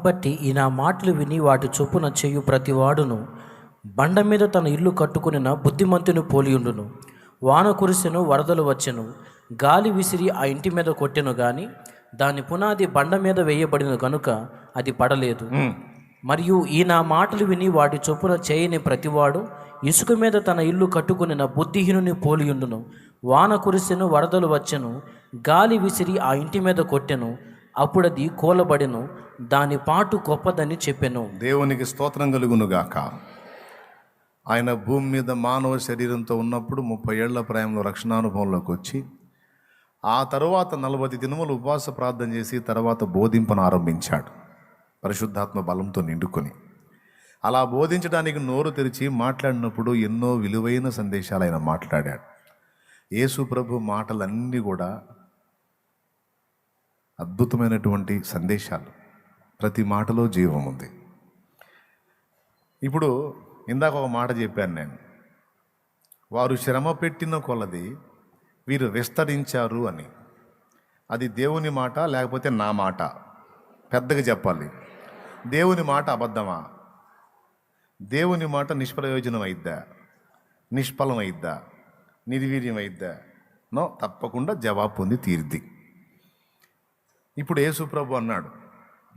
కాబట్టి ఈ నా మాటలు విని వాటి చొప్పున చేయు ప్రతివాడును బండ మీద తన ఇల్లు కట్టుకునిన బుద్ధిమంతుని పోలియుండును. వాన కురిసెను, వరదలు వచ్చెను, గాలి విసిరి ఆ ఇంటి మీద కొట్టెను గాని దాని పునాది బండ మీద వేయబడిన గనుక అది పడలేదు. మరియు ఈ నా మాటలు విని వాటి చొప్పున చేయని ప్రతివాడు ఇసుక మీద తన ఇల్లు కట్టుకునిన బుద్ధిహీనుని పోలియుండును. వాన కురిసెను, వరదలు వచ్చెను, గాలి విసిరి ఆ ఇంటి మీద కొట్టెను, అప్పుడది కూలబడెను, దాని పాటు గొప్పదని చెప్పెను. దేవునికి స్తోత్రం కలుగునుగాక. ఆయన భూమి మీద మానవ శరీరంతో ఉన్నప్పుడు 30 ఏళ్ల ప్రాయంలో రక్షణానుభవంలోకి వచ్చి ఆ తరువాత 40 దినములు ఉపవాస ప్రార్థన చేసి తర్వాత బోధింపను ఆరంభించాడు, పరిశుద్ధాత్మ బలంతో నిండుకొని. అలా బోధించడానికి నోరు తెరిచి మాట్లాడినప్పుడు ఎన్నో విలువైన సందేశాలు ఆయన మాట్లాడాడు. యేసు ప్రభు మాటలన్నీ కూడా అద్భుతమైనటువంటి సందేశాలు, ప్రతి మాటలో జీవం ఉంది. ఇప్పుడు ఇందాక ఒక మాట చెప్పాను నేను, వారు శ్రమ పెట్టిన కొలది వీరు విస్తరించారు అని. అది దేవుని మాట లేకపోతే నా మాట? పెద్దగా చెప్పాలి. దేవుని మాట అబద్ధమా? దేవుని మాట నిష్ప్రయోజనం అయిద్దా, నిష్ఫలం అయిద్దా, నిర్వీర్యం అయిద్దా? నో, తప్పకుండా జవాబు పొంది తీరిద్ది. ఇప్పుడు యేసు ప్రభు అన్నాడు,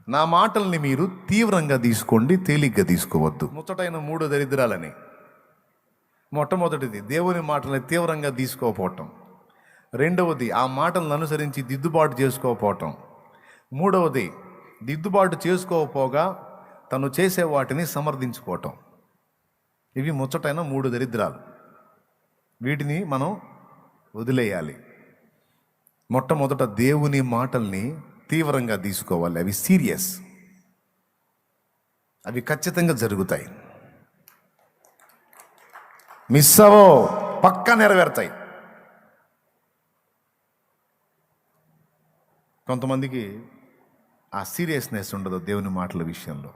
నా మాటల్ని మీరు తీవ్రంగా తీసుకోండి, తేలిగ్గా తీసుకోవద్దు. ముచ్చటైన 3 దరిద్రాలని. మొట్టమొదటిది దేవుని మాటల్ని తీవ్రంగా తీసుకోకపోవటం. రెండవది ఆ మాటలను అనుసరించి దిద్దుబాటు చేసుకోకపోవటం. మూడవది దిద్దుబాటు చేసుకోకపోగా తను చేసే వాటిని సమర్థించుకోవటం. ఇవి ముచ్చటైన 3 దరిద్రాలు. వీటిని మనం వదిలేయాలి. మొట్టమొదట దేవుని మాటల్ని తీవ్రంగా తీసుకోవాలి. అవి సీరియస్, అవి ఖచ్చితంగా జరుగుతాయి. మిస్ అవో, పక్కా నెరవేరుతాయి. కొంతమందికి ఆ సీరియస్నెస్ ఉండదు దేవుని మాటల విషయంలో.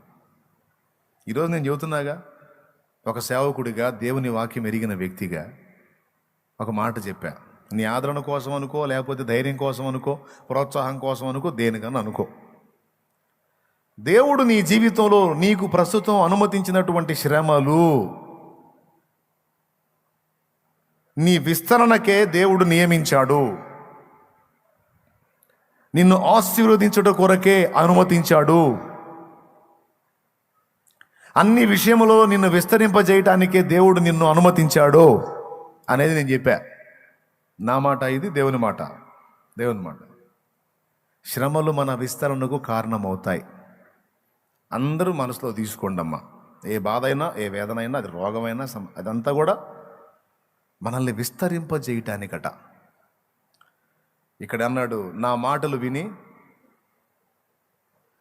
ఈరోజు నేను చెబుతున్నాగా, ఒక సేవకుడిగా, దేవుని వాక్యం ఎరిగిన వ్యక్తిగా ఒక మాట చెప్పా. నీ ఆదరణ కోసం అనుకో, లేకపోతే ధైర్యం కోసం అనుకో, ప్రోత్సాహం కోసం అనుకో, దేనికన్నా అనుకో. దేవుడు నీ జీవితంలో నీకు ప్రస్తుతం అనుమతించినటువంటి శ్రమలు నీ విస్తరణకే దేవుడు నియమించాడు. నిన్ను ఆశీర్వదించుట కొరకే అనుమతించాడు. అన్ని విషయములో నిన్ను విస్తరింపజేయటానికే దేవుడు నిన్ను అనుమతించాడు అనేది నేను చెప్పా. నా మాట ఇది, దేవుని మాట. దేవుని మాట. శ్రమలు మన విస్తరణకు కారణమవుతాయి. అందరూ మనసులో తీసుకోండి అమ్మా. ఏ బాధ అయినా, ఏ వేదన అయినా, అది రోగమైనా, అదంతా కూడా మనల్ని విస్తరింపజేయటానికట. ఇక్కడ అన్నాడు, నా మాటలు విని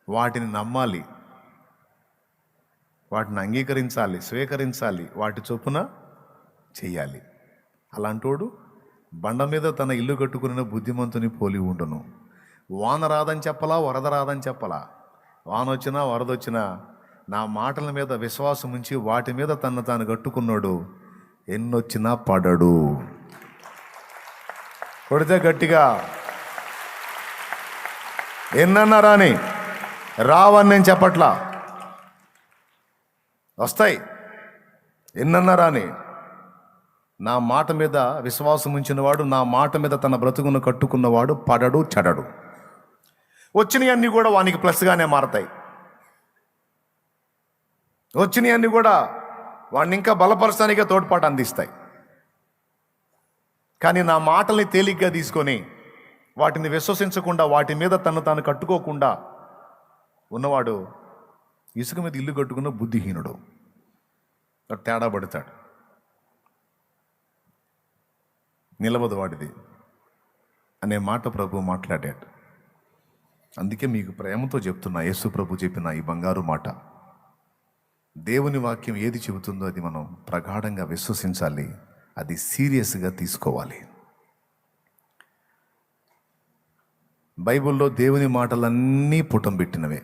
వాటిని నమ్మాలి, వాటిని అంగీకరించాలి, స్వీకరించాలి, వాటి చొప్పున చెయ్యాలి. అలాంటోడు బండ మీద తన ఇల్లు కట్టుకున్న బుద్ధిమంతుని పోలి ఉండును. వాన రాదని చెప్పలా, వరద రాదని చెప్పలా. వాన వచ్చినా వరద వచ్చినా నా మాటల మీద విశ్వాసం ఉంచి వాటి మీద తను తాను కట్టుకున్నాడు, ఎన్నొచ్చినా పడడు. కొడితే గట్టిగా ఎన్నన్నా రాని, రావని నేను చెప్పట్లా, వస్తాయి. ఎన్నన్నా రాని, నా మాట మీద విశ్వాసం ఉంచినవాడు, నా మాట మీద తన బ్రతుకును కట్టుకున్నవాడు పడడు, చెడడు. వచ్చినవన్నీ కూడా వానికి ప్లస్గానే మారతాయి. వచ్చినవన్నీ కూడా వాడిని ఇంకా బలపరచడానికే తోడ్పాటు అందిస్తాయి. కానీ నా మాటల్ని తేలిగ్గా తీసుకొని వాటిని విశ్వసించకుండా, వాటి మీద తను తాను కట్టుకోకుండా ఉన్నవాడు ఇసుక మీద ఇల్లు కట్టుకున్న బుద్ధిహీనుడు. తేడా పడతాడు, నిలవదు వాడిది అనే మాట ప్రభు మాట్లాడాడు. అందుకే మీకు ప్రేమతో చెప్తున్నా, యేసు ప్రభు చెప్పిన ఈ బంగారు మాట, దేవుని వాక్యం ఏది చెబుతుందో అది మనం ప్రగాఢంగా విశ్వసించాలి, అది సీరియస్గా తీసుకోవాలి. బైబిల్లో దేవుని మాటలన్నీ పుటం పెట్టినవే.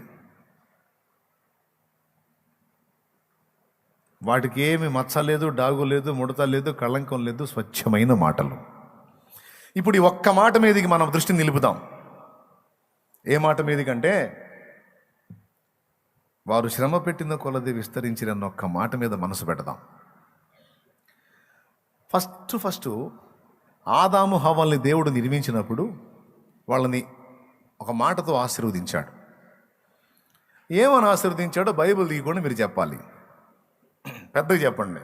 వాటికి ఏమి మచ్చ లేదు, డాగు లేదు, ముడత లేదు, కళంకం లేదు, స్వచ్ఛమైన మాటలు. ఇప్పుడు ఈ ఒక్క మాట మీదకి మనం దృష్టి నిలుపుదాం. ఏ మాట మీదకంటే, వారు శ్రమ పెట్టిన కొలది విస్తరించిన ఒక్క మాట మీద మనసు పెడదాం. ఫస్ట్ ఆదాము హవ్వల్ని దేవుడు నిర్మించినప్పుడు వాళ్ళని ఒక మాటతో ఆశీర్వదించాడు. ఏమని ఆశీర్వదించాడో బైబిల్ తీయకుండా మీరు చెప్పాలి. పెద్దగా చెప్పండి.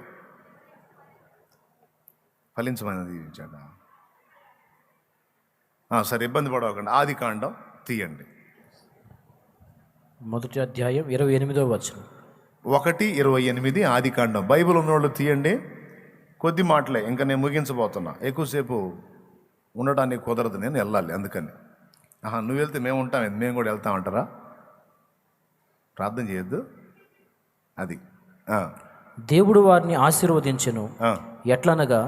ఫలించమని దీవించాడా? సరే, ఇబ్బంది పడవకండి. ఆదికాండం తీయండి. 1వ అధ్యాయం 28వ వచనం. 1:28 ఆదికాండం. బైబిల్ ఉన్నోళ్ళు తీయండి. కొద్ది మాటలే, ఇంకా నేను ముగించబోతున్నా. ఎక్కువసేపు ఉండటానికి కుదరదు, నేను వెళ్ళాలి. అందుకని నువ్వు వెళ్తే మేము ఉంటాం, మేము కూడా వెళ్తామంటారా? ప్రార్థన చేయొద్దు. అది దేవుడు వారిని ఆశీర్వదించెను, ఎట్లనగా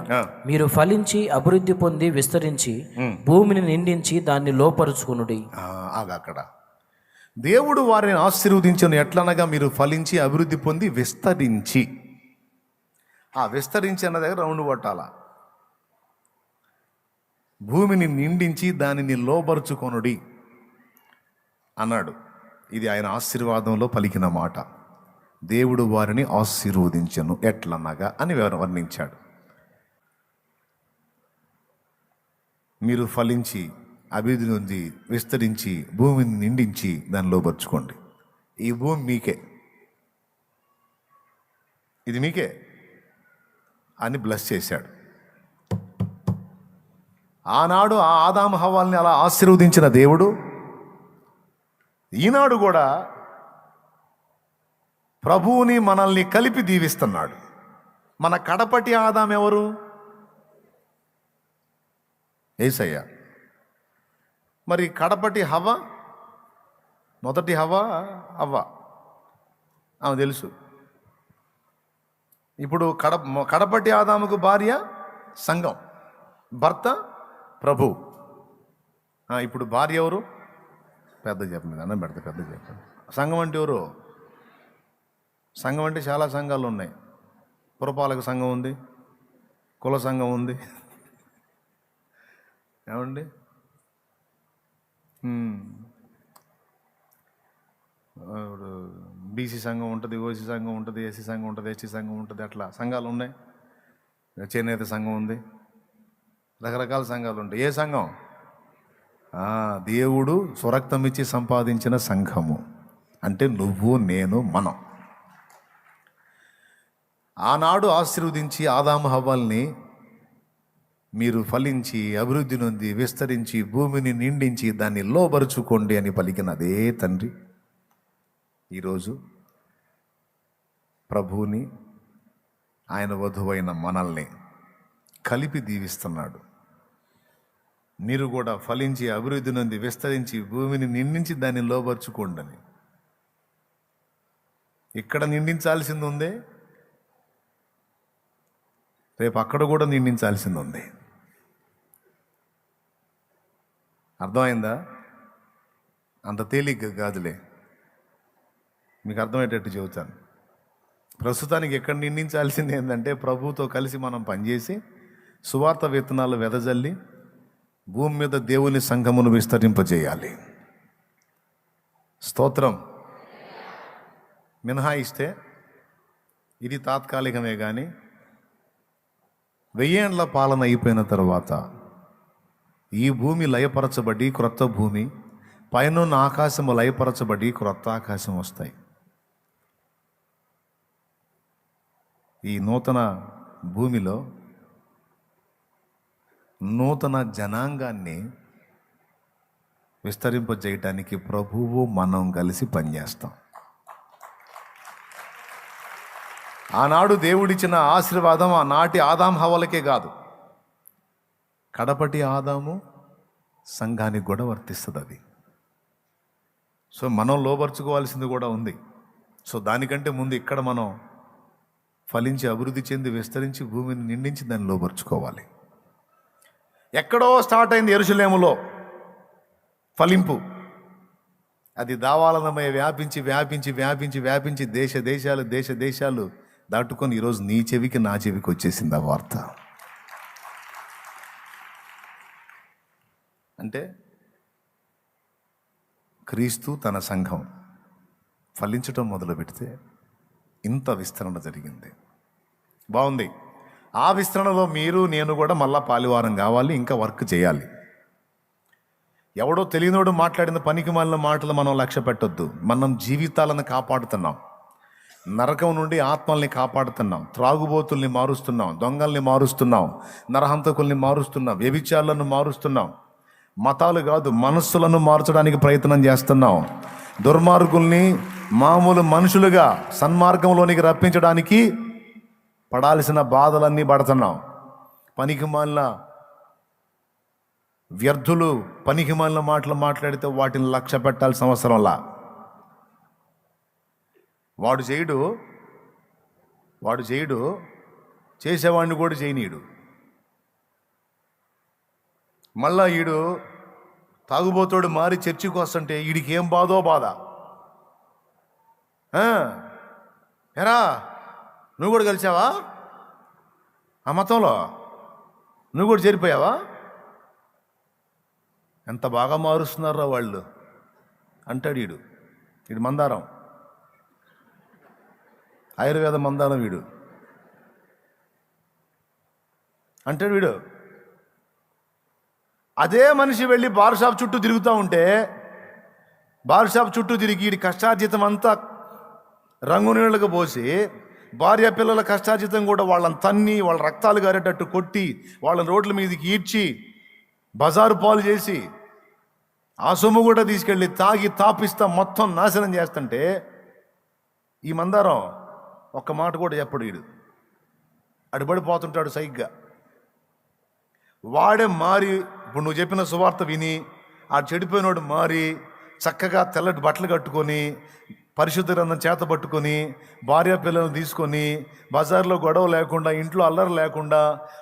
మీరు ఫలించి అభివృద్ధి పొంది విస్తరించి భూమిని నిండించి దాన్ని లోపరుచుకునుడి. అక్కడ దేవుడు వారిని ఆశీర్వదించెను ఎట్లనగా మీరు ఫలించి అభివృద్ధి పొంది విస్తరించి. విస్తరించి అన్న దగ్గర రౌండ్ కొట్టాల. భూమిని నిండించి దానిని లోపరుచుకొనుడి అన్నాడు. ఇది ఆయన ఆశీర్వాదంలో పలికిన మాట. దేవుడు వారిని ఆశీర్వదించెను ఎట్లనగా అని వర్ణించాడు. మీరు ఫలించి అభివృద్ధి నుండి విస్తరించి భూమిని నిండించి దాన్ని లోపరుచుకోండి. ఈ భూమి మీకే, ఇది మీకే అని బ్లెస్ చేశాడు. ఆనాడు ఆ ఆదాము హవ్వల్ని అలా ఆశీర్వదించిన దేవుడు ఈనాడు కూడా ప్రభువుని మనల్ని కలిపి దీవిస్తున్నాడు. మన కడపటి ఆదాం ఎవరు? యేసయ్య. మరి కడపటి హవ్వ, మొదటి హవ్వ ఆమె తెలుసు. ఇప్పుడు కడపటి ఆదాముకు భార్య సంఘం, భర్త ప్రభు. ఇప్పుడు భార్య ఎవరు? పెద్ద చెప్పండి, అన్నం పెడతా, పెద్ద చెప్పండి. సంఘం అంటే ఎవరు? సంఘం అంటే చాలా సంఘాలు ఉన్నాయి. పురపాలక సంఘం ఉంది, కుల సంఘం ఉంది, ఏమండి, ఇప్పుడు బీసీ సంఘం ఉంటుంది, ఓసీ సంఘం ఉంటుంది, ఎస్సీ సంఘం ఉంటుంది, ఎస్టీ సంఘం ఉంటుంది. అట్లా సంఘాలు ఉన్నాయి. చేనేత సంఘం ఉంది, రకరకాల సంఘాలు ఉంటాయి. ఏ సంఘం? దేవుడు స్వరక్తం ఇచ్చి సంపాదించిన సంఘము అంటే నువ్వు, నేను, మనం. ఆనాడు ఆశీర్వదించి ఆదాము హవ్వల్ని మీరు ఫలించి అభివృద్ధి నొంది విస్తరించి భూమిని నిండించి దాన్ని లోబరుచుకోండి అని పలికిన అదే తండ్రి ఈరోజు ప్రభువుని, ఆయన వధువైన మనల్ని కలిపి దీవిస్తున్నాడు. మీరు కూడా ఫలించి అభివృద్ధి నొంది విస్తరించి భూమిని నిండించి దాన్ని లోబరుచుకోండి. ఇక్కడ నిండించాల్సింది ఉంది, రేపు అక్కడ కూడా నిండించాల్సింది ఉంది. అర్థమైందా? అంత తేలిక కాదులే, మీకు అర్థమయ్యేటట్టు చెబుతాను. ప్రస్తుతానికి ఎక్కడ నిండించాల్సింది ఏంటంటే ప్రభువుతో కలిసి మనం పనిచేసి సువార్త విత్తనాలు వెదజల్లి భూమి మీద దేవుని సంఘమును విస్తరింపజేయాలి. స్తోత్రం. మినహాయిస్తే ఇది తాత్కాలికమే, కానీ 1000 ఏండ్ల పాలన అయిపోయిన తర్వాత ఈ భూమి లయపరచబడి క్రొత్త భూమి, పైనున్న ఆకాశము లయపరచబడి క్రొత్త ఆకాశం వస్తాయి. ఈ నూతన భూమిలో నూతన జనాంగాన్ని విస్తరింపజేయటానికి ప్రభువు మనం కలిసి పనిచేస్తాం. ఆనాడు దేవుడిచ్చిన ఆశీర్వాదం ఆనాటి ఆదాం హవ్వలకే కాదు, కడపటి ఆదాము సంఘానికి కూడా వర్తిస్తుంది అది. సో మనం లోపరుచుకోవాల్సింది కూడా ఉంది. సో దానికంటే ముందు ఇక్కడ మనం ఫలించి అభివృద్ధి చెంది విస్తరించి భూమిని నిండించి దాన్ని లోపరుచుకోవాలి. ఎక్కడో స్టార్ట్ అయింది యెరూషలేములో ఫలింపు. అది దావాలనమై వ్యాపించి వ్యాపించి వ్యాపించి వ్యాపించి దేశ దేశాలు దాటుకొని ఈరోజు నీ చెవికి నా చెవికి వచ్చేసింది ఆ వార్త. అంటే క్రీస్తు తన సంఘం ఫలించటం మొదలు పెడితే ఇంత విస్తరణ జరిగింది. బాగుంది. ఆ విస్తరణలో మీరు నేను కూడా మళ్ళా పాలివారం కావాలి, ఇంకా వర్క్ చేయాలి. ఎవడో తెలియనోడు మాట్లాడిన పనికి మాలిన మాటలు మనం లక్ష్య పెట్టొద్దు. మనం జీవితాలను కాపాడుతున్నాం, నరకం నుండి ఆత్మల్ని కాపాడుతున్నాం, త్రాగుబోతుల్ని మారుస్తున్నాం, దొంగల్ని మారుస్తున్నాం, నరహంతకుల్ని మారుస్తున్నాం, వ్యభిచారులను మారుస్తున్నాం. మతాలు కాదు, మనస్సులను మార్చడానికి ప్రయత్నం చేస్తున్నాం. దుర్మార్గుల్ని మామూలు మనుషులుగా సన్మార్గంలోనికి రప్పించడానికి పడాల్సిన బాధలన్నీ పడుతున్నాం. పనికిమాలిన వ్యర్థులు పనికిమాలిన మాటలు మాట్లాడితే వాటిని లక్ష్య పెట్టాల్సిన అవసరంలా. వాడు చేయడు, చేసేవాడిని కూడా చేయనీయుడు. మళ్ళా ఈడు తాగుబోతోడు మారి చర్చికి వస్తుంటే వీడికి ఏం బాధో బాధ. ఎరా నువ్వు కూడా కలిసావా ఆ మతంలో? నువ్వు కూడా చేరిపోయావా? ఎంత బాగా మారుస్తున్నారా వాళ్ళు అంటాడు వీడు మందారం, ఆయుర్వేద మందారం వీడు అంటాడు వీడు. అదే మనిషి వెళ్ళి బార్ షాప్ చుట్టూ తిరుగుతూ ఉంటే, బార్ షాప్ చుట్టూ తిరిగి వీడి కష్టార్జితం అంతా రంగు నీళ్ళకు పోసి, భార్య పిల్లల కష్టార్జితం కూడా వాళ్ళని తన్ని, వాళ్ళ రక్తాలు గారేటట్టు కొట్టి, వాళ్ళని రోడ్ల మీదకి ఈడ్చి బజారు పాలు చేసి, ఆ సొమ్ము కూడా తీసుకెళ్ళి తాగి తాపిస్తా మొత్తం నాశనం చేస్తుంటే ఈ మందారం ఒక్క మాట కూడా చెప్పడు. వీడు అడుబడిపోతుంటాడు సైగ్గా. వాడే మారి, ఇప్పుడు నువ్వు చెప్పిన సువార్త విని ఆ చెడిపోయినోడు మారి చక్కగా తెల్లటి బట్టలు కట్టుకొని, పరిశుద్ధ గ్రంథం చేత పట్టుకొని, భార్య పిల్లలను తీసుకొని, బజార్లో గొడవ లేకుండా, ఇంట్లో అల్లరి లేకుండా,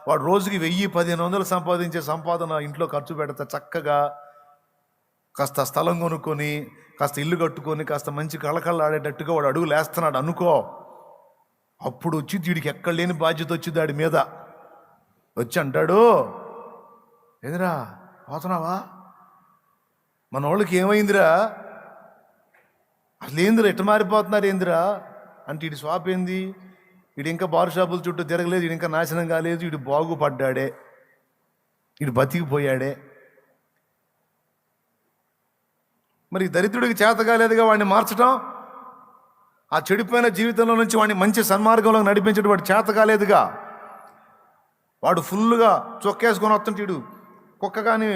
వాడు రోజుకి 1000-1500 సంపాదించే సంపాదన ఇంట్లో ఖర్చు పెడతా చక్కగా కాస్త స్థలం కొనుక్కొని, కాస్త ఇల్లు కట్టుకొని, కాస్త మంచి కళకళ ఆడేటట్టుగా వాడు అడుగులు వేస్తున్నాడు అనుకో. అప్పుడు వచ్చి వీడికి ఎక్కడ లేని బాధ్యత వచ్చింది వాడి మీద. వచ్చి అంటాడు, ఎదురా పోతున్నావా? మన వాళ్ళకి ఏమైందిరా? అసలు ఏందిరా ఎట్ట మారిపోతున్నారు ఏందిరా అంటే, వీడి స్వాప్ ఏంది? వీడు ఇంకా బారు షాపుల చుట్టూ తిరగలేదు, వీడు ఇంకా నాశనం కాలేదు, వీడు బాగుపడ్డాడే, వీడు బతికిపోయాడే. మరి దరిద్రుడికి చేత కాలేదుగా వాడిని మార్చడం, ఆ చెడిపోయిన జీవితంలో నుంచి వాడిని మంచి సన్మార్గంలో నడిపించడం వాడు చేత కాలేదుగా. వాడు ఫుల్గా చొక్కేసుకొని వస్తుంటే వీడు కుక్క కానీ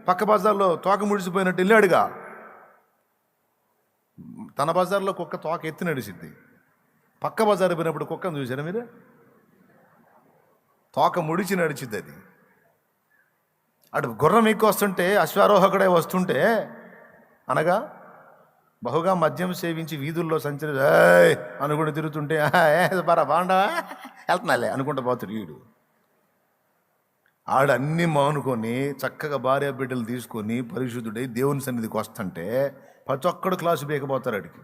పక్క బజార్లో తోక ముడిసిపోయినట్టు వెళ్ళాడుగా. తన బజార్లో కుక్క తోక ఎత్తి నడిచిద్ది, పక్క బజారు పోయినప్పుడు కుక్కను చూసారా మీరు? తోక ముడిచి నడిచిద్ది అది. అటు గుర్రం ఎక్కువ వస్తుంటే, అశ్వారోహకుడే వస్తుంటే, అనగా బహుగా మద్యం సేవించి వీధుల్లో సంచరి అనుకుంటూ తిరుగుతుంటే, బారా బాగుండా వెళ్తున్నాలే అనుకుంటూ పోతాడు వీడు. ఆడన్నీ మానుకొని చక్కగా భార్య బిడ్డలు తీసుకొని పరిశుద్ధుడై దేవుని సన్నిధికి వస్తుంటే ప్రతి ఒక్కడు క్లాసు బీకపోతారు అడిగి.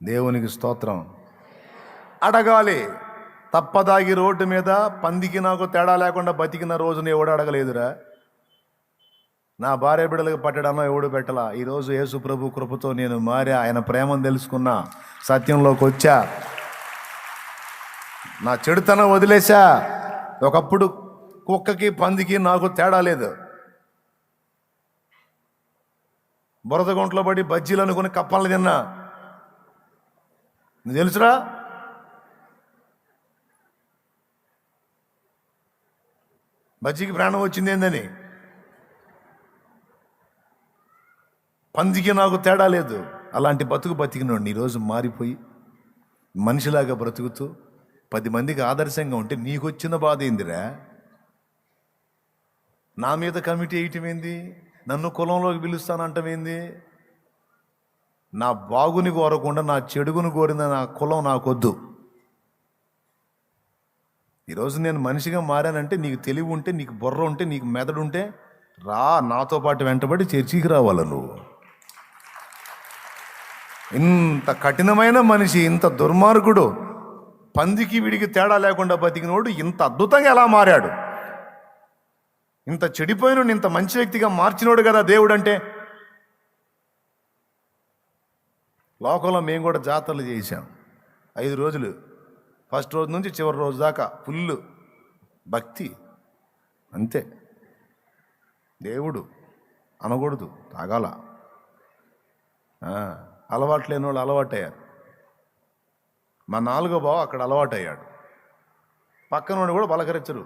దేవునికి స్తోత్రం. అడగాలి. తప్పదాగి రోడ్డు మీద పందికి నాకు తేడా లేకుండా బతికిన రోజున ఎవడు అడగలేదురా? నా భార్య బిడ్డలకు పట్టడనో ఎవడు పెట్టలా. ఈరోజు యేసు ప్రభు కృపతో నేను మారా, ఆయన ప్రేమను తెలుసుకున్నా, సత్యంలోకి వచ్చా, నా చెడుతనం వదిలేశా. ఒకప్పుడు కుక్కకి పందికి నాకు తేడా లేదు. బురద గుంటలో పడి బజ్జీలు అనుకుని కప్పలు తిన్నా. నీకు తెలుసురా? బజ్జీకి ప్రాణం వచ్చింది ఏందని. పందికి నాకు తేడా లేదు. అలాంటి బతికినోడిని ఈరోజు మారిపోయి మనిషిలాగా బ్రతుకుతూ 10 మందికి ఆదర్శంగా ఉంటే నీకు వచ్చిన బాధ ఏందిరా? నా మీద కమిటీ వేయటం ఏంది? నన్ను కులంలోకి పిలుస్తానంటమేంది? నా బాగుని కోరకుండా నా చెడుగును కోరిన నా కులం నాకొద్దు. ఈరోజు నేను మనిషిగా మారానంటే నీకు తెలివి ఉంటే, నీకు బుర్ర ఉంటే, నీకు మెదడు ఉంటే రా, నాతో పాటు వెంటబడి చర్చికి రావాల నువ్వు. ఇంత కఠినమైన మనిషి, ఇంత దుర్మార్గుడు, పందికి వీడికి తేడా లేకుండా బతికినోడు ఇంత అద్భుతంగా ఎలా మారాడు? ఇంత చెడిపోయినోడు ఇంత మంచి వ్యక్తిగా మార్చినోడు కదా దేవుడు అంటే. లోకంలో మేము కూడా జాతరలు చేశాం. 5 రోజులు, ఫస్ట్ రోజు నుంచి చివరి రోజు దాకా ఫుల్ భక్తి అంతే. దేవుడు అనకూడదు, తాగాల. అలవాటు లేని వాళ్ళు అలవాటయ్యారు. మా 4వ బావ అక్కడ అలవాటయ్యాడు. పక్కనోడు కూడా పలకరించరు.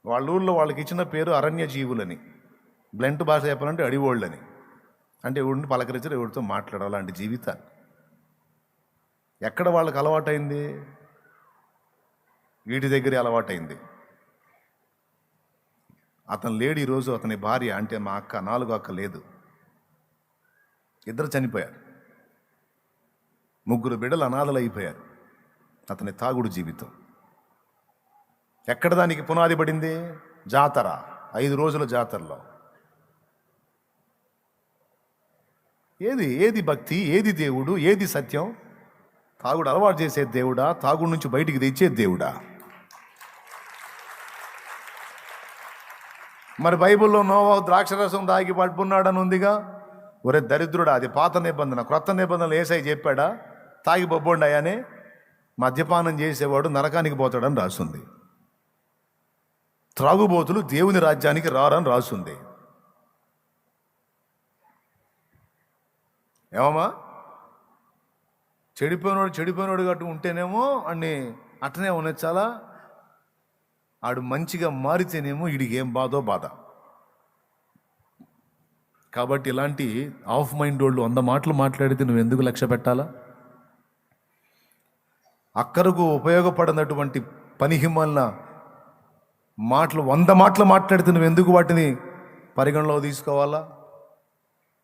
వాళ్ళ ఊళ్ళో వాళ్ళకి ఇచ్చిన పేరు అరణ్య జీవులని, బ్లెంట్ భాష చెప్పాలంటే అడివోళ్ళని. అంటే ఎవడిని పలకరించరు, ఎవరితో మాట్లాడాలి, అలాంటి జీవితాలు. ఎక్కడ వాళ్ళకి అలవాటైంది? వీటి దగ్గరే అలవాటైంది. అతను లేడు ఈరోజు. అతని భార్య అంటే మా అక్క, 4వ అక్క లేదు, 2 చనిపోయారు. 3 బిడ్డలు అనాథలు అయిపోయారు. అతని తాగుడు జీవితం. ఎక్కడ దానికి పునాది పడింది? జాతర, 5 రోజుల జాతరలో. ఏది భక్తి, ఏది దేవుడు, ఏది సత్యం? తాగుడు అలవాటు చేసే దేవుడా, తాగుడు నుంచి బయటికి తెచ్చే దేవుడా? మరి బైబిల్లో నోవాహు ద్రాక్షరసం దాగి పడుకున్నాడని ఉందిగా. ఒరే దరిద్రుడా, అది పాత నిబంధన. క్రొత్త నిబంధనలు యేసయ్య చెప్పాడా తాగి బొబ్బొండాయని? మద్యపానం చేసేవాడు నరకానికి పోతాడని రాసుంది. త్రాగుబోతులు దేవుని రాజ్యానికి రారని రాసుంది. ఏమమ్మా? చెడిపోయినోడు గట్టు ఉంటేనేమో అన్ని అట్టనే ఉన్నచ్చాలా. ఆడు మంచిగా మారితేనేమో వీడికి ఏం బాధ. కాబట్టి ఇలాంటి ఆఫ్ మైండ్ వాళ్ళు 100 మాటలు మాట్లాడితే నువ్వు ఎందుకు లక్ష్య పెట్టాలా? అక్కరకు ఉపయోగపడినటువంటి పనిహిమల్ల మాటలు 100 మాటలు మాట్లాడితే నువ్వు ఎందుకు వాటిని పరిగణలో తీసుకోవాలా?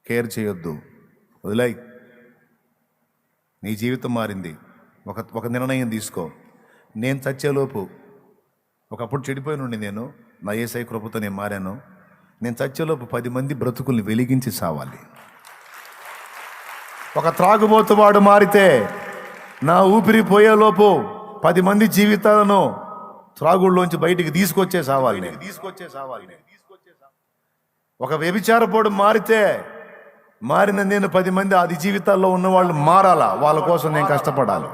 కేర్ చేయొద్దు, వదిలాయి. నీ జీవితం మారింది. ఒక నిర్ణయం తీసుకో. నేను చచ్చేలోపు, ఒకప్పుడు చెడిపోయినండి నేను, నా యేసయ్య కృపతో నేను మారాను. నేను చచ్చేలోపు 10 మంది బ్రతుకుల్ని వెలిగించి సావాలి. ఒక త్రాగుబోతువాడు మారితే నా ఊపిరి పోయేలోపు 10 మంది జీవితాలను త్రాగుళ్ళలోంచి బయటికి తీసుకొచ్చే సావాలి. ఒక వ్యభిచారపోడు మారిన నేను 10 మంది అది జీవితాల్లో ఉన్న వాళ్ళు మారాలా. వాళ్ళ కోసం నేను కష్టపడాలి.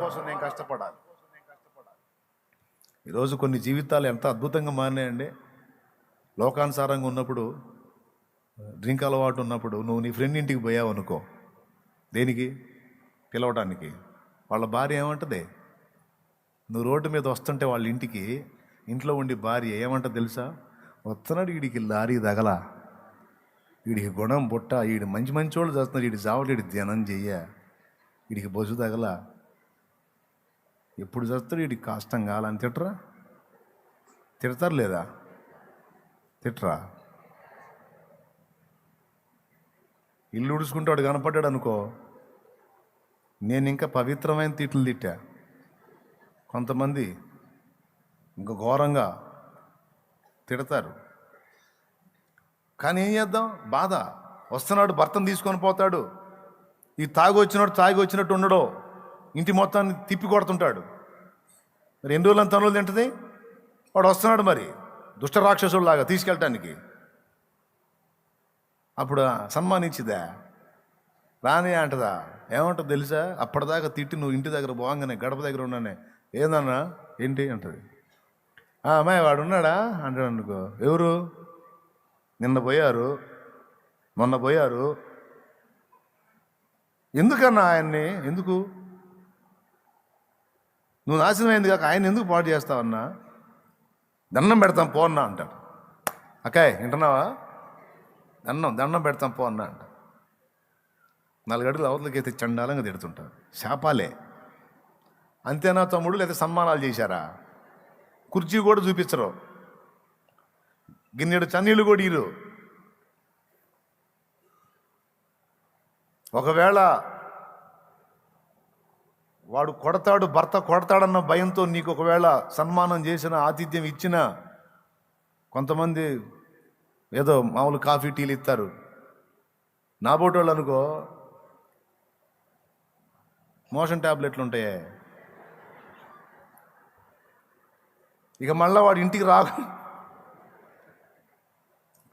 ఈరోజు కొన్ని జీవితాలు ఎంత అద్భుతంగా మారినాయండి. లోకానుసారంగా ఉన్నప్పుడు, డ్రింక్ అలవాటు ఉన్నప్పుడు నువ్వు నీ ఫ్రెండ్ ఇంటికి పోయావు అనుకో, దేనికి? పిలవడానికి. వాళ్ళ భార్య ఏమంటది? నువ్వు రోడ్డు మీద వస్తుంటే వాళ్ళ ఇంట్లో ఉండి భార్య ఏమంటది తెలుసా? వస్తున్నాడు వీడికి లారీ తగల, వీడికి గుణం బుట్ట, వీడి మంచి వాళ్ళు చేస్తున్నాడు, వీడి జావడు, వీడి ధ్యానం చెయ్య, వీడికి బొసు తగల, ఎప్పుడు చేస్తాడు, వీడికి కష్టం కావాలని తిడతారు లేదా? తిట్టరా? ఇల్లు ఉడుచుకుంటాడు కనపడ్డాడు అనుకో, నేను ఇంకా పవిత్రమైన తిట్లు తిట్టా. కొంతమంది ఇంకా ఘోరంగా తిడతారు. కానీ ఏం చేద్దాం? బాధ. వస్తున్నాడు, భర్తను తీసుకొని పోతాడు. ఈ తాగి వచ్చినట్టు ఉండడు, ఇంటి మొత్తాన్ని తిప్పి కొడుతుంటాడు. మరి ఎన్ని రోజులు తనులు తింటది? వాడు వస్తున్నాడు మరి దుష్ట రాక్షసుడిలాగా తీసుకెళ్ళటానికి. అప్పుడు సన్మానించిదా? రాని అంటదా? ఏమంటుంది తెలుసా? అప్పటిదాకా తిట్టి నువ్వు ఇంటి దగ్గర పోగానే గడప దగ్గర ఉన్నానే, ఏందన్నా ఏంటి అంటది. అమ్మాయి వాడు ఉన్నాడా అంటాడు అనుకో. ఎవరు? నిన్న పోయారు, మొన్న పోయారు. ఎందుకన్నా ఆయన్ని? ఎందుకు? నువ్వు నాశనం అయింది కాక ఆయన ఎందుకు పాడు చేస్తావన్నా? దండం పెడతాం పో అన్నా అంటాడు. అక్కాయ్ వింటున్నావా? దండం పెడతాం పో అన్నా అంట. 4 అడుగులు అవతలకి అయితే చండాలంగా తిడుతుంటారు. శాపాలే. అంతేనా తమ్ముడు? లేదా సన్మానాలు చేశారా? కుర్చీ కూడా చూపించరు, గిన్నెడు చన్నీళ్ళు కూడా ఇరు. ఒకవేళ వాడు కొడతాడు, భర్త కొడతాడన్న భయంతో నీకు ఒకవేళ సన్మానం చేసిన, ఆతిథ్యం ఇచ్చిన, కొంతమంది ఏదో మామూలు కాఫీ టీలు ఇస్తారు. నా బోటోళ్ళు అనుకో మోషన్ ట్యాబ్లెట్లు ఉంటాయే. ఇక మళ్ళీ వాడు ఇంటికి రాకు,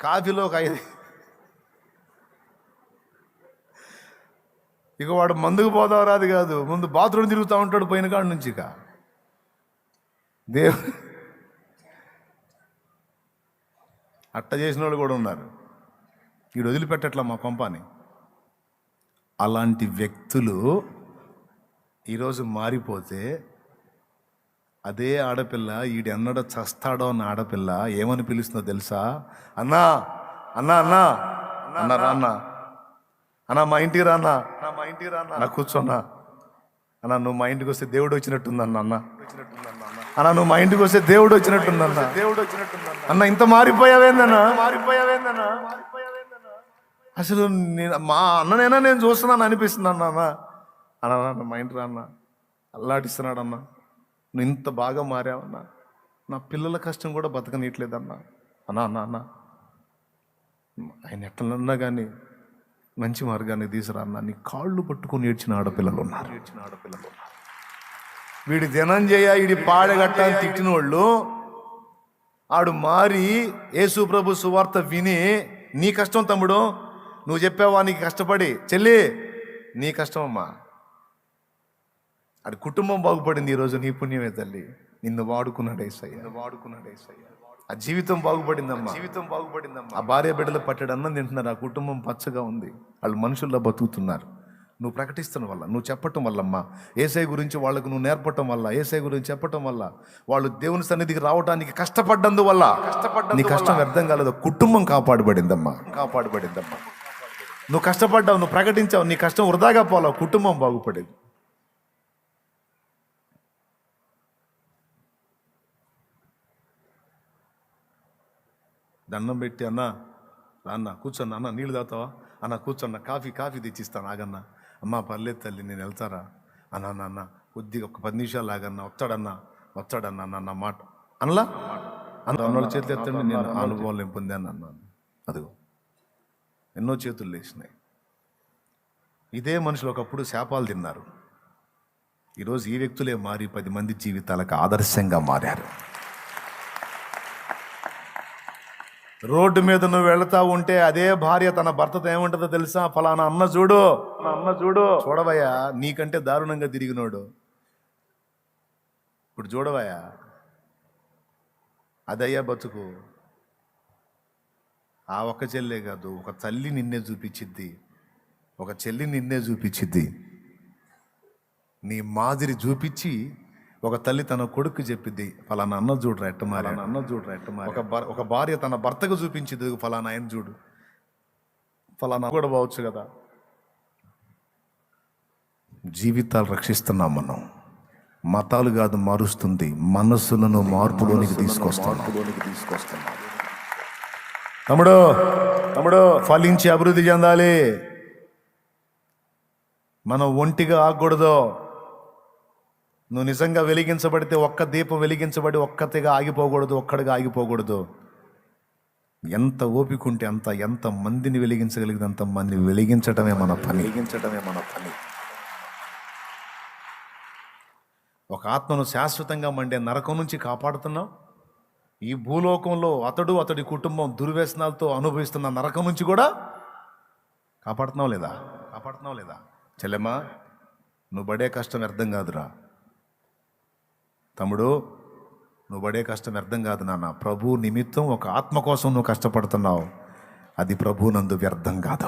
కాఫీలో ఒక 5 ఇక వాడు మందుకు పోదాం రాదు కాదు, ముందు బాత్రూమ్ తిరుగుతూ ఉంటాడు పోయిన కాడ నుంచి. ఇక అట్ట చేసిన వాళ్ళు కూడా ఉన్నారు. వీడు వదిలిపెట్టట్లా మా కొంపని. అలాంటి వ్యక్తులు ఈరోజు మారిపోతే అదే ఆడపిల్ల ఈడెన్నడ చస్తాడో అన్న ఆడపిల్ల ఏమని పిలుస్తుందో తెలుసా? అన్నా అన్నా అన్నా అన్నా రాన్నా, అన్నా మా ఇంటికి రాన్నా, మా ఇంటికి రాన్నా, నా కూర్చోన్నా, అన్నా నువ్వు మా ఇంటికి వస్తే దేవుడు వచ్చినట్టుందన్న, అన్న అన్నా నువ్వు మా ఇంటికి వస్తే దేవుడు వచ్చినట్టుందన్న, దేవుడు వచ్చినట్టుందన్న, అన్న ఇంత మారిపోయావేందన్నా, మారిపోయావేందన్నా, అసలు నేను మా అన్ననైనా నేను చూస్తున్నాను అనిపిస్తుంది అన్న. అన్న అన్న మా ఇంటి రాన్న అల్లాడిస్తున్నాడు అన్న, నువ్వు ఇంత బాగా మారావన్నా, నా పిల్లల కష్టం కూడా బతకనీయట్లేదన్నా. అన్నా అన్న అన్న ఆయన ఎట్లన్నా కానీ మంచి మార్గానికి తీసుకురా అన్న, నీ కాళ్ళు పట్టుకొని ఏడ్చిన ఆడపిల్లలు ఉన్నారు. వీడి ధనంజయ వీడి పాడగట్ట అని తిట్టిన వాళ్ళు ఆడు మారి యేసు ప్రభు సువార్త విని, నీ కష్టం తమ్ముడు, నువ్వు చెప్పావా నీకు కష్టపడి, చెల్లి నీ కష్టం అమ్మా, అది కుటుంబం బాగుపడింది ఈరోజు నీ పుణ్యమే తల్లి, నిన్ను వాడుకున్నాడు యేసయ్య, నిన్ను వాడుకున్నాడు యేసయ్య. ఆ జీవితం బాగుపడిందమ్మా, జీవితం బాగుపడిందమ్మా. ఆ భార్య బిడ్డలు పట్టెడు అన్నం తింటున్నారు, ఆ కుటుంబం పచ్చగా ఉంది, వాళ్ళు మనుషుల్లో బతుకుతున్నారు. నువ్వు ప్రకటిస్తున్న వల్ల, నువ్వు చెప్పటం వల్లమ్మా, యేసయ్య గురించి వాళ్ళకు నువ్వు నేర్పటం వల్ల, యేసయ్య గురించి చెప్పటం వల్ల, వాళ్ళు దేవుని సన్నిధికి రావడానికి కష్టపడ్డందువల్ల నీ కష్టం వ్యర్థం కాలేదు, కుటుంబం కాపాడబడిందమ్మా, కాపాడబడిందమ్మా. నువ్వు కష్టపడ్డావు, నువ్వు ప్రకటించావు, నీ కష్టం వృధాగా పోలావు, కుటుంబం బాగుపడేది. దండం పెట్టి అన్న అన్న కూర్చోన్న, అన్న నీళ్ళు తాగుతావా అన్న, కూర్చోన్న కాఫీ తెచ్చిస్తాను ఆగన్నా, అమ్మ పర్లేదు తల్లి నేను వెళ్తారా అన్న, అన్న అన్న కొద్దిగా ఒక 10 నిమిషాలు ఆగన్నా, వచ్చాడన్నా అన్న నా మాట అనలా అన్న చేతులు ఎత్తండి, నేను అనుభవం ఏం పొందాను అన్నాను. అదిగో ఎన్నో చేతులు లేచినాయి. ఇదే మనుషులు ఒకప్పుడు శాపాలు తిన్నారు, ఈరోజు ఈ వ్యక్తులే మారి 10 మంది జీవితాలకు ఆదర్శంగా మారారు. రోడ్డు మీద నువ్వు వెళతా ఉంటే అదే భార్య తన భర్తతో ఏముంటుందో తెలుసా? ఫలానా అన్న చూడు, చూడవయ్యా నీకంటే దారుణంగా తిరిగినోడు, ఇప్పుడు చూడవయ్యా, అదయ్యా బతుకు. ఆ ఒక్క చెల్లే కాదు, ఒక తల్లి నిన్నే చూపించిద్ది, ఒక చెల్లి నిన్నే చూపించిద్ది. నీ మాదిరి చూపించి ఒక తల్లి తన కొడుకు చెప్పిద్ది, ఫలానా అన్న చూడరా ఎట్ట మారి, అన్న చూడరా ఎట్ట మారి. ఒక భార్య తన భర్తకు చూపించిద్ది, ఫలానా ఆయన చూడు, ఫలానా కూడా పోవచ్చు కదా. జీవితాలు రక్షిస్తున్నాం మనం, మతాలు కాదు మారుస్తుంది, మనస్సులను మార్పులోనికి తీసుకొస్తాం. తమ్ముడు ఫలించి అభివృద్ధి చెందాలి. మనం ఒంటిగా ఆగకూడదు. నువ్వు నిజంగా వెలిగించబడితే ఒక్క దీపం వెలిగించబడి ఒక్కతిగా ఆగిపోకూడదు, ఒక్కడిగా ఆగిపోకూడదు. ఎంత ఓపిక ఉంటే అంత, ఎంత మందిని వెలిగించగలిగితే అంత మంది వెలిగించటమే మన పని. ఒక ఆత్మను శాశ్వతంగా మండే నరకం నుంచి కాపాడుతున్నాం. ఈ భూలోకంలో అతడి కుటుంబం దుర్వ్యసనాలతో అనుభవిస్తున్న నరకం నుంచి కూడా కాపాడుతున్నావు లేదా? చెల్లెమ్మా, నువ్వు పడే కష్టం వ్యర్థం కాదురా. తమ్ముడు, నువ్వు పడే కష్టం వ్యర్థం కాదు నాన్న. ప్రభు నిమిత్తం ఒక ఆత్మ కోసం నువ్వు కష్టపడుతున్నావు, అది ప్రభు నందు వ్యర్థం కాదు.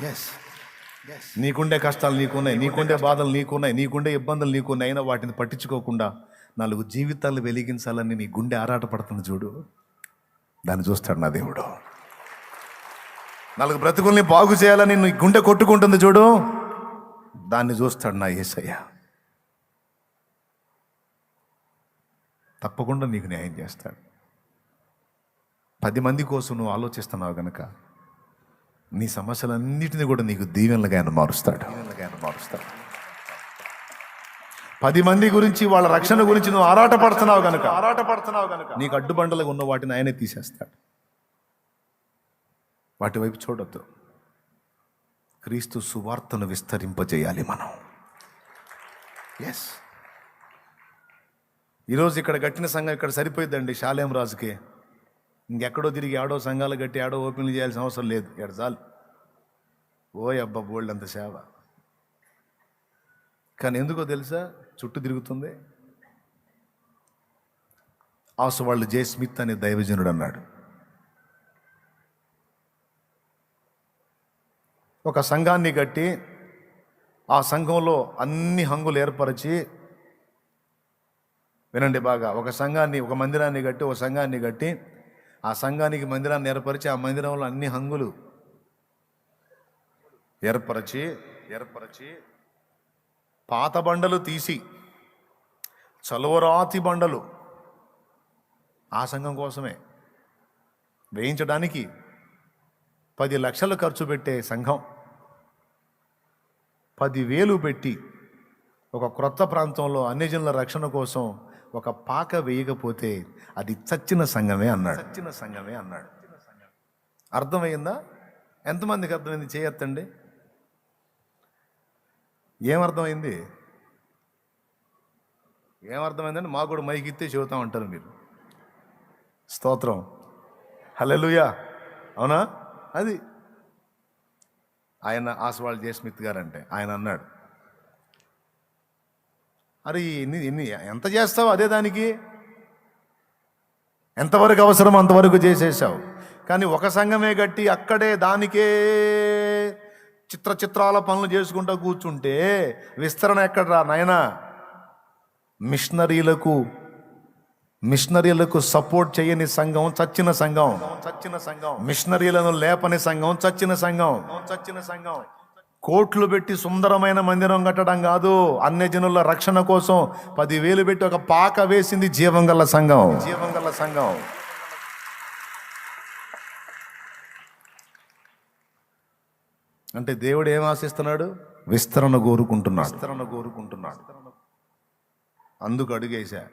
ఎస్, నీకుండే కష్టాలు నీకున్నాయి, నీకుండే బాధలు నీకున్నాయి, నీకుండే ఇబ్బందులు నీకున్నాయి. అయినా వాటిని పట్టించుకోకుండా 4 జీవితాలు వెలిగించాలని నీ గుండె ఆరాటపడుతుంది చూడు, దాన్ని చూస్తాడు నా దేవుడు. 4 బ్రతుకుల్ని బాగు చేయాలని నీ గుండె కొట్టుకుంటుంది చూడు, దాన్ని చూస్తాడు నా యేసయ్య. తప్పకుండా నీకు న్యాయం చేస్తాడు. 10 మంది కోసం నువ్వు ఆలోచిస్తున్నావు కనుక నీ సమస్యలన్నిటిని కూడా నీకు దీవెనలుగా ఆయన మారుస్తాడు. 10 మంది గురించి, వాళ్ళ రక్షణ గురించి నువ్వు ఆరాటపడుతున్నావు కనుక నీకు అడ్డుబండలుగా ఉన్న వాటిని ఆయనే తీసేస్తాడు. వాటి వైపు చూడొద్దు. క్రీస్తు సువార్తను విస్తరింపజేయాలి మనం. ఎస్, ఈరోజు ఇక్కడ కట్టిన సంఘం ఇక్కడ సరిపోయిద్దండి శాలేం రాజుకి. ఇంకెక్కడో తిరిగి ఆడో సంఘాలు కట్టి ఆడో ఓపెన్లు చేయాల్సిన అవసరం లేదు. ఇక్కడ చాలు. ఓ అబ్బా బోల్డ్ అంత సేవ. కానీ ఎందుకో తెలుసా చుట్టూ తిరుగుతుంది? ఆసువాళ్ళు జే స్మిత్ అనే దైవజనుడు అన్నాడు, ఒక సంఘాన్ని కట్టి ఆ సంఘంలో అన్ని హంగులు ఏర్పరిచి, వినండి బాగా, ఒక మందిరాన్ని కట్టి ఆ సంఘానికి మందిరాన్ని ఏర్పరిచి ఆ మందిరంలో అన్ని హంగులు ఏర్పరిచి పాత బండలు తీసి చలువరాతి బండలు ఆ సంఘం కోసమే వేయించడానికి 10 లక్షలు ఖర్చు పెట్టే సంఘం 10,000 పెట్టి ఒక క్రొత్త ప్రాంతంలో అన్యజనుల రక్షణ కోసం ఒక పాక వేయకపోతే అది చచ్చిన సంఘమే అన్నాడు. అర్థమైందా? ఎంతమందికి అర్థమైంది? చేయొద్దండి. ఏమర్థమైందండి? మాకు కూడా మైకి ఇస్తే చెబుతా ఉంటారు మీరు. స్తోత్రం, హల్లెలూయా. అవునా? అది ఆయన ఆస్వాల్డ్ జే స్మిత్ గారు అంటే ఆయన అన్నాడు, అరే ఎంత చేస్తావు అదే దానికి, ఎంతవరకు అవసరం అంతవరకు చేసేసావు. కానీ ఒక సంఘమే కట్టి అక్కడే దానికే చిత్రాల పనులు చేసుకుంటూ కూర్చుంటే విస్తరణ ఎక్కడరా నాయనా? మిషనరీలకు సపోర్ట్ చేయని సంఘం చచ్చిన సంఘం. మిషనరీలను లేపని సంఘం చచ్చిన సంఘం. కోట్లు పెట్టి సుందరమైన మందిరం కట్టడం కాదు, అన్యజనుల రక్షణ కోసం 10,000 పెట్టి ఒక పాక వేసింది జీవంగల సంఘం. అంటే దేవుడు ఏం ఆశిస్తున్నాడు? విస్తరణ కోరుకుంటున్నాడు. అందుకు అడుగేశా.